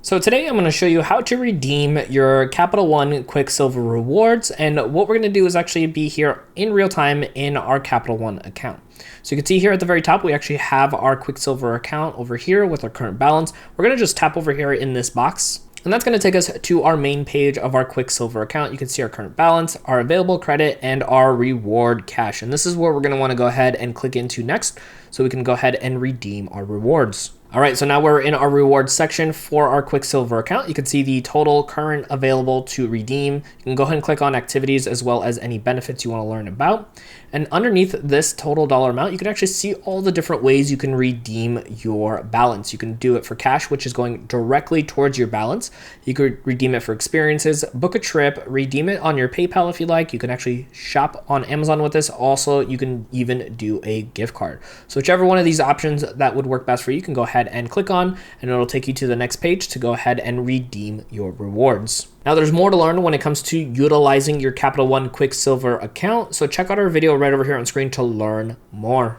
So today I'm going to show you how to redeem your Capital One Quicksilver rewards, and what we're going to do is actually be here in real time in our Capital One account. So you can see here at the very top, we actually have our Quicksilver account over here with our current balance. We're going to just tap over here in this box, and that's going to take us to our main page of our Quicksilver account. You can see our current balance, our available credit, and our reward cash. And this is where we're going to want to go ahead and click into next so we can go ahead and redeem our rewards. All right, so now we're in our rewards section for our Quicksilver account. You can see the total current available to redeem. You can go ahead and click on activities as well as any benefits you want to learn about. And underneath this total dollar amount, you can actually see all the different ways you can redeem your balance. You can do it for cash, which is going directly towards your balance. You could redeem it for experiences, book a trip, redeem it on your PayPal if you like. You can actually shop on Amazon with this. Also, you can even do a gift card. So whichever one of these options that would work best for you, you can go ahead and click on, and it'll take you to the next page to go ahead and redeem your rewards. Now there's more to learn when it comes to utilizing your Capital One Quicksilver account, so check out our video right over here on screen to learn more.